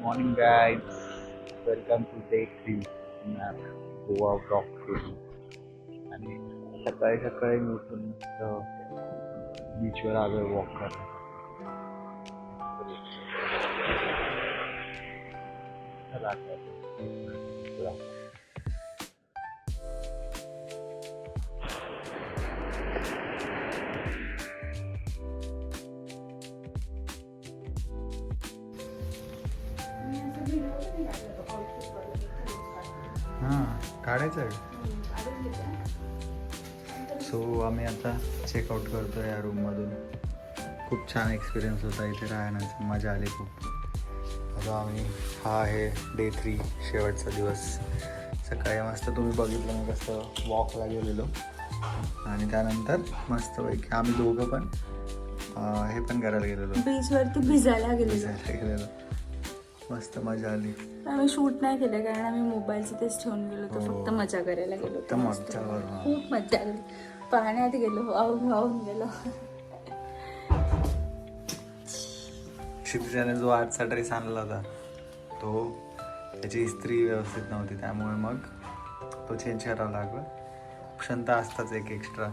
Morning guides, welcome to day 3 Goa block करून. आणि सकाळी सकाळी मी उठून बीचवर आलो वॉक करायला. चला आता. हां काढायचं आहे. सो आम्ही आता चेकआउट करतो या रूममधून. खूप छान एक्सपिरियन्स होता इथे राहण्याचा, मजा आली खूप. आता हा आहे डे 3, शेवटचा दिवस. सकाळी मस्त तुम्ही बघितलं मी कसं वॉकला गेलेलो आणि त्यानंतर मस्तपैकी आम्ही दोघं पण हे पण करायला गेलेलो, बीचवरती भिजायला गेलेलो. मस्त मजा आली. आम्ही शूट नाही केलं कारण आम्ही मोबाईलचं तेच ठेवून गेलो होतो. फक्त मजा करायला गेलो. खूप मजा आली. पाण्यात गेलो, वाहून गेलो. क्षितिजाने जो आजचा ड्रेस आणला होता तो त्याची इस्त्री व्यवस्थित नव्हती, त्यामुळे मग तो चेंज करावा लागला. ऑप्शन तर असताच एक एक्स्ट्रा,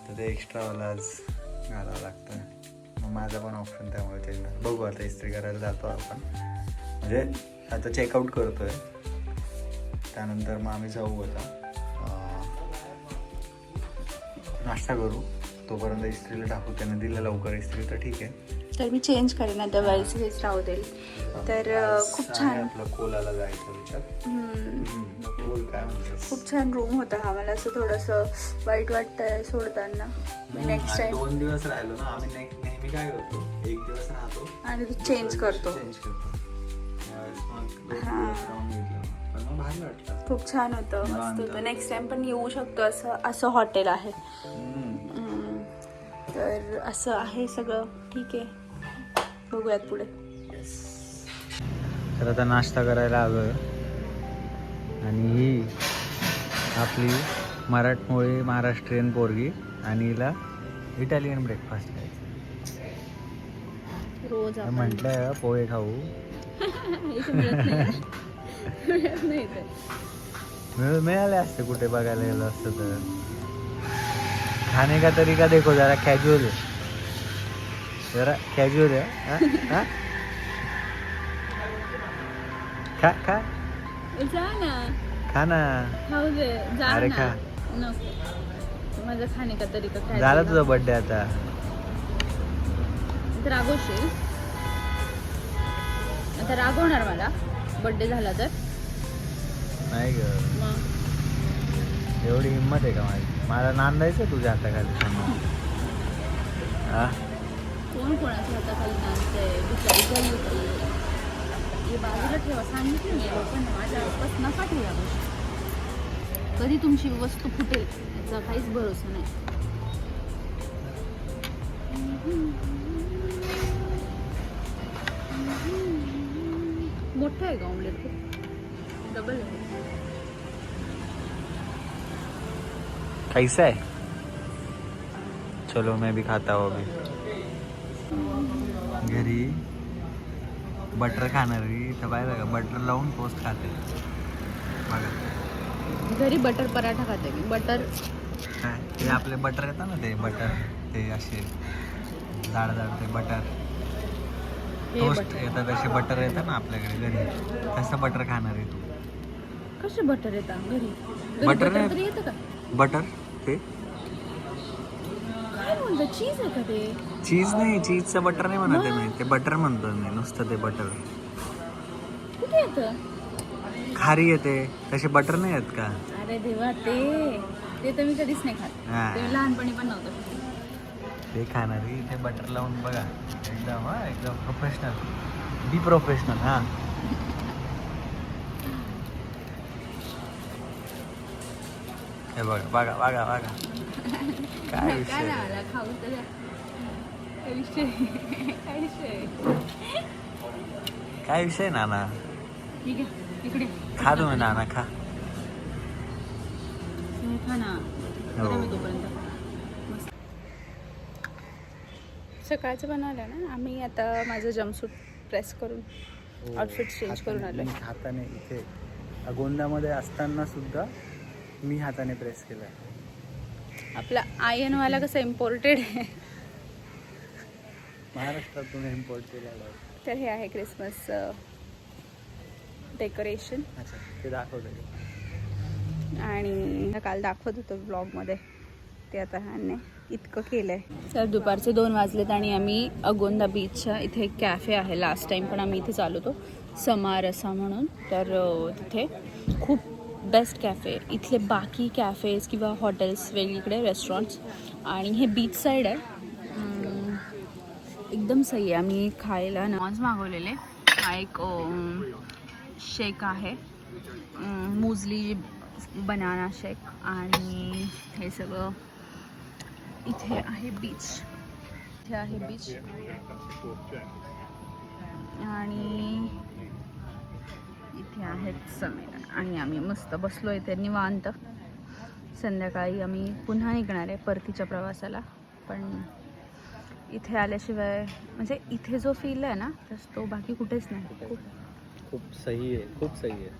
तर ते एक्स्ट्रावाला आज घालावं लागतं. मग माझा पण ऑप्शन त्यामुळे चेंज झाला. बघू आता इस्त्री करायला जातो आपण, म्हणजे आता चेकआउट करतोय. त्यानंतर मग आम्ही जाऊ आता नाश्ता करू. तोपर्यंत इस्त्रीला टाकू. त्याने दिलं लवकर इस्त्री तर ठीक आहे. तर मी चेंज करेन आता, हेच राहू देईल. तर खूप छान आपलं कोलाला जायचा विचार. काय म्हणतो, खूप छान रूम होता हा. मला असं थोडंसं वाईट वाटतंय सोडताना. नेक्स्ट टाइम 2 दिवस राहिलो ना आम्ही. नेहमी काय करतो, 1 दिवस राहतो आणि चेंज करतो. खूप छान होतं, मस्त होतं. नेक्स्ट टाइम पण येऊ शकतो. असं हॉटेल आहे. तर असं आहे सगळं. ठीक आहे, बघूयात पुढे. तर आता नाश्ता करायला आलोय आणि ही आपली मराठमोळी महाराष्ट्रीयन पोरगी आणि हिला इटालियन ब्रेकफास्ट खायचं. रोज म्हटलंय पोहे खाऊ. मिळाले असते कुठे बघायला गेलं असतं तर. खाने का तरीका देखो जरा कॅज्युअल है, जरा कॅज्युअल है. खा खा जा ना, खा ना. खाऊ दे. जा अरे ना. खा. नको, माझा खाणे का तरीका काय झाला तुझा बर्थडे आता. तर रागवशील आता, रागवणार मला बर्थडे झाला तर. नाही ग, मग एवढी हिंमत आहे का माझी? मला नांदायचं तुझ्या हाताखाली समोर. हा कोण कोणाच्या हाताखाली नाचतंय? बिचारी गल्ली होती. हे बाजूला ठेवा, सांगितलं मी लोकांना. माझ्या आसपास नका ठेवा गोष्टी. कधी तुमची वस्तू फुटेल याचा काहीच भरोसा नाही. मोठं आहे का ऑमलेट? खूप डबल आहे. कैसा है? चलो मैं भी खाता हूँ अभी. घरी बटर खाणारी तर पाहिलं का, बटर लावून टोस्ट खाते बघा. घरी बटर पराठा खाते मी. बटर काय ते आपले बटर येतात ना, ते बटर ते असे जाड जाड ते बटर टोस्ट येतात, असे बटर येतात ना आपल्याकडे घरी, तसं बटर खाणार आहे तू. कसे बटर येतात घरी? बटर तरी नाही, येतं का? बटर ते काय म्हणतात, चीज आहे का ते? चीज नाही, चीजचं बटर नाही म्हणते मी, ते बटर म्हणतो मी नुसतं. ते बटर कुठे येतं? खारी येते, तसे बटर नाही आहेत का? अरे देवा, ते तर मी कधीच नाही खात. हा. ते लहानपणी पण नव्हतं. ते खाणारी ते बटर लावून बघा, एकदम एकदम प्रोफेशनल. Be professional. हा हे बघा बघा बघा बघा. काय विषय, मला खाऊ तर द्या. काय विषय, काय विषय, काय विषय नाना. ठीक आहे, इकडे खा तुम्ही नाना, खा. खा ना. हो. मी तोपर्यंत सकाळचं बनवलं ना आम्ही. आता माझं जम्पसूट प्रेस करून आउटफिट चेंज करून आलोय. मी हाताने इथे अगोंदामध्ये असताना सुद्धा मी हाताने प्रेस केलाय. आपला आयनवाला कसं इम्पोर्टेड आहे. महाराष्ट्रातून इम्पोर्ट केलेला आहे. तर हे आहे क्रिसमस डेकोरेशन. अच्छा, ते दाखवलं. आणि काल दाखवत होतो ब्लॉगमध्ये, ते आता ह्याने इतकं केलं आहे. तर दुपारचे 2 वाजलेत आणि आम्ही अगोंदा बीचच्या इथे एक कॅफे आहे, लास्ट टाईम पण आम्ही इथे चालू होतो, समारसा म्हणून. तर तिथे खूप बेस्ट कॅफे. इथले बाकी कॅफेज किंवा हॉटेल्स वेगळीकडे, रेस्टॉरंट्स, आणि हे बीच साईड आहे. एकदम सही आहे. आम्ही खायला नॉन्स मागवलेले. हा एक शेक आहे, मुझली बनाना शेक, आणि हे सगळं इथे आहे बीच. इथे आहे बीच आणि इथे आहेत समेर, आणि आम्ही मस्त बसलो इथे निवांत. संध्याकाळी आम्ही पुन्हा निघणार आहे परतीच्या प्रवासाला, पण इथे आल्याशिवाय म्हणजे इथे जो फील आहे ना, तर तो बाकी कुठेच नाही. खूप सही आहे, खूप सही आहे.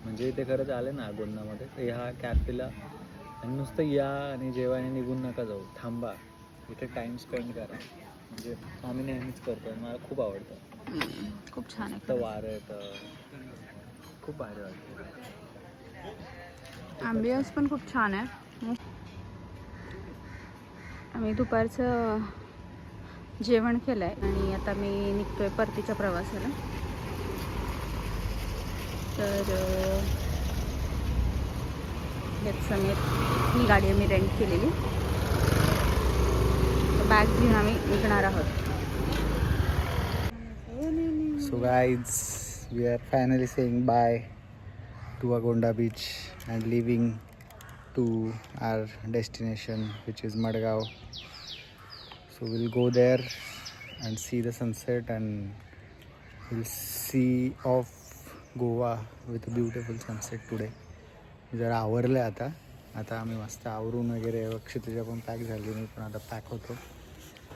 म्हणजे इथे खरंच आले ना अगोंदामध्ये, तर ह्या कॅफेला आणि नुसतं या आणि जेवायला निघून नका जाऊ, थांबा इथे टाइम स्पेंड करा. म्हणजे आम्ही नेहमीच करतो, मला खूप आवडतं. खूप छान आहे. तर वारं येतं, खूप भारी वाटतं. ॲम्बियन्स पण खूप छान आहे. आम्ही दुपारचं जेवण केलं आहे आणि आता मी निघतोय परतीच्या प्रवासाला. तर यात समेत ही गाडी आम्ही रेंट केलेली. बॅग घेऊन आम्ही निघणार आहोत. So guys, we are finally saying bye to Agonda Beach and leaving to our destination, which is Madgaon. So we'll go there and see the sunset, and we'll see off Goa with a beautiful sunset today. जरा आवरलं आता आम्ही मस्त आवरून वगैरे, अक्षतेच्या पण pack झाली, मी पण आता पॅक होतो.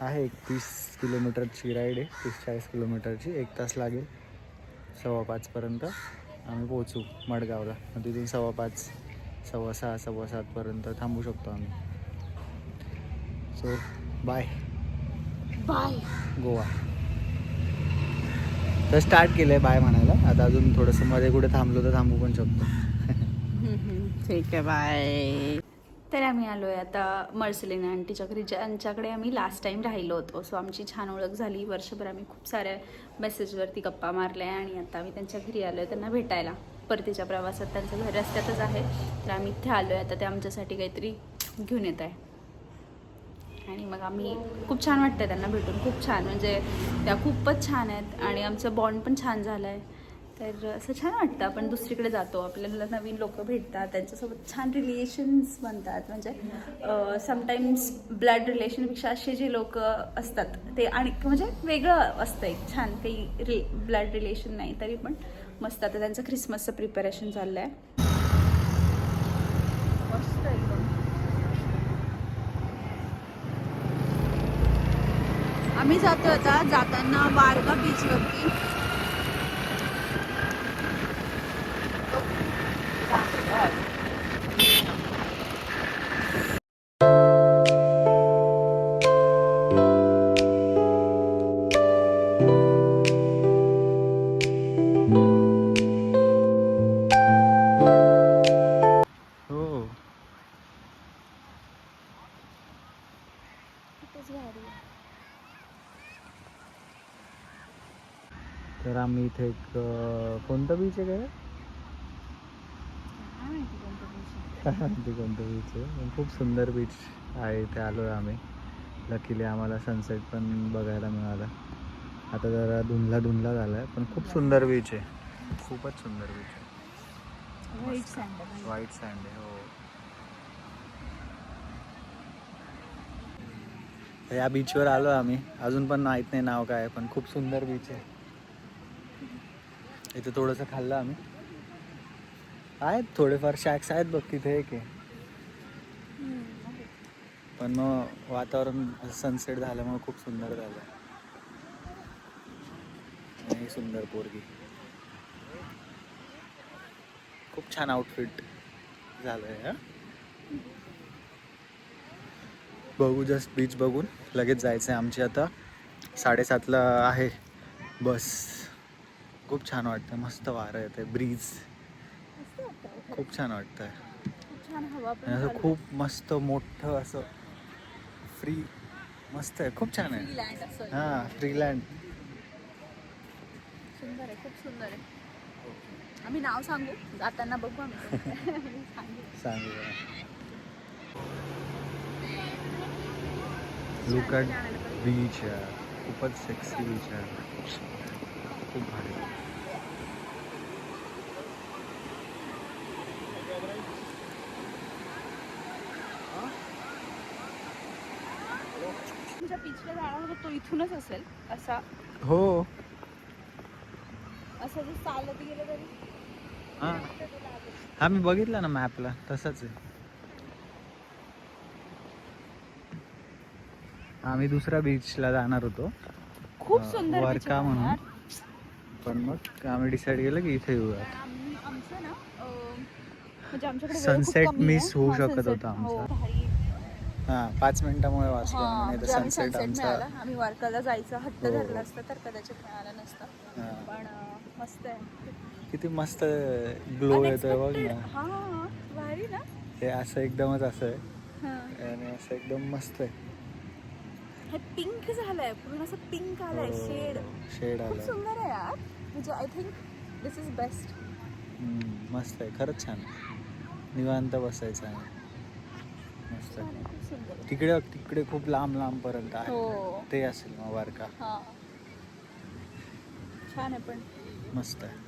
आहे एक 30 किलोमीटरची राईड आहे, 30-40 किलोमीटरची. 1 तास लागेल. 5:15 पर्यंत आम्ही पोहोचू मडगावला. मग तिथून 5:15, 6:15, 7:15 पर्यंत थांबू शकतो आम्ही. So bye Goa. तर स्टार्ट केलं आहे बाय म्हणायला. आता अजून थोडंसं मध्ये कुठे थांबलो तर थांबू पण शकतो. ठीक आहे, बाय. तर आम्ही आलो आहे आता मर्सलिना आंटीच्या घरी, ज्यांच्याकडे आम्ही लास्ट टाईम राहिलो होतो. सो आमची छान ओळख झाली. वर्षभर आम्ही खूप साऱ्या मेसेजवरती गप्पा मारल्या आणि आता आम्ही त्यांच्या घरी आलो आहे त्यांना भेटायला. परतीच्या प्रवासात त्यांचं घर रस्त्यातच आहे, तर आम्ही इथे आलो आहे. आता ते आमच्यासाठी काहीतरी घेऊन येत आहे आणि मग आम्ही खूप छान वाटतं त्यांना भेटून. खूप छान, म्हणजे त्या खूपच छान आहेत आणि आमचं बॉन्ड पण छान झालं आहे. तर असं छान वाटतं, आपण दुसरीकडे जातो, आपल्याला नवीन लोक भेटतात, त्यांच्यासोबत छान रिलेशन्स बनतात. म्हणजे समटाईम्स ब्लड रिलेशनपेक्षा असे जे लोक असतात ते आणि म्हणजे वेगळं असतं, एक छान काही ब्लड रिलेशन नाही तरी पण मस्त. आता त्यांचं ख्रिसमसचं प्रिपरेशन चाललं आहे. मस्त एकदम. आम्ही जातो आता जाताना वारगा बीचवरती. तर आम्ही इथे एक कोणतं बीच आहे ते कोणतं बीच आहे, पण खूप सुंदर बीच आहे. इथे आलो आहे आम्ही. लकीली आम्हाला सनसेट पण बघायला मिळाला. आता जरा धुंदला झाला आहे, पण खूप सुंदर बीच आहे, खूपच सुंदर बीच आहे. व्हाईट सँड आहे. हो, या बीचवर आलो आम्ही. अजून पण माहीत नाही नाव काय, पण खूप सुंदर बीच आहे. इथे थोडंसं खाल्लं आम्ही. आहेत थोडेफार शॅक्स आहेत बघ तिथे, एक आहे. पण मग वातावरण सनसेट झाल्यामुळे खूप सुंदर झालं. आणि सुंदर पोरगी. खूप छान आउटफिट झालंय हा. बघू जस्ट बीच बघून लगेच जायचं आहे. आमची आता 7:30ला आहे बस. खूप छान वाटतं, मस्त वारं येते, ब्रीज मस्त वाटतं. खूप छान वाटतं. खूप छान हवा पण आणि असं चालू खूप मस्त मोठं असं फ्री मस्त आहे, खूप छान आहे. लँड असं हां फ्रीलँड. सुंदर आहे, खूप सुंदर आहे. आम्ही नाव सांगू जाताना, बघू आम्ही सांगू. सांगूया. लुक ॲट बीच आहे, खूपच सेक्सी बीच आहे, खूप भारी. तुमच्या बीचला जाणार होतो तो इथूनच असेल असा, हो असं जर चालत गेलं तरी. हां हां मी बघितलं ना मॅपला, तसंच आहे. आम्ही दुसऱ्या बीचला जाणार होतो, खूप सुंदर beach वर्का आहे म्हणून, यार. पण मग आम्ही डिसाईड केलं की इथे येऊया. आमचं ना म्हणजे आमच्याकडे वेळ खूप सनसेट कमी आहे. मिस होऊ हां, शकत sunset. होता हो, आमचा. भारी. हां 5 मिनिटामुळे वाचलो हां, नाही तर म्हणजे आम्ही सनसेट सनसेट आमचा. मिळाला. आम्ही वारकाला जायचं हट्ट हो. धरला असतं तर कदाचित मिळालं नसतं. हां. पण मस्त आहे. किती मस्त ग्लो येतोय बघ अनएक्सपेक्टेड. ना. हां, भारी ना. हे असं एकदमच असं आहे हां. आणि असं एकदम मस्त आहे. हे पिंक झालंय, पूर्ण असं पिंक आलंय, शेड शेड खूप आला. सुंदर आहे यार. म्हणजे I think this is best. मस्त आहे, खरंच छान आहे. निवांत बसायचं आहे, मस्त आहे. खूप सुंदर आहे. तिकडे तिकडे खूप लांब लांब पर्यंत आहे, हो. ते असेल मग वारका. हां, छान आहे पण. मस्त आहे.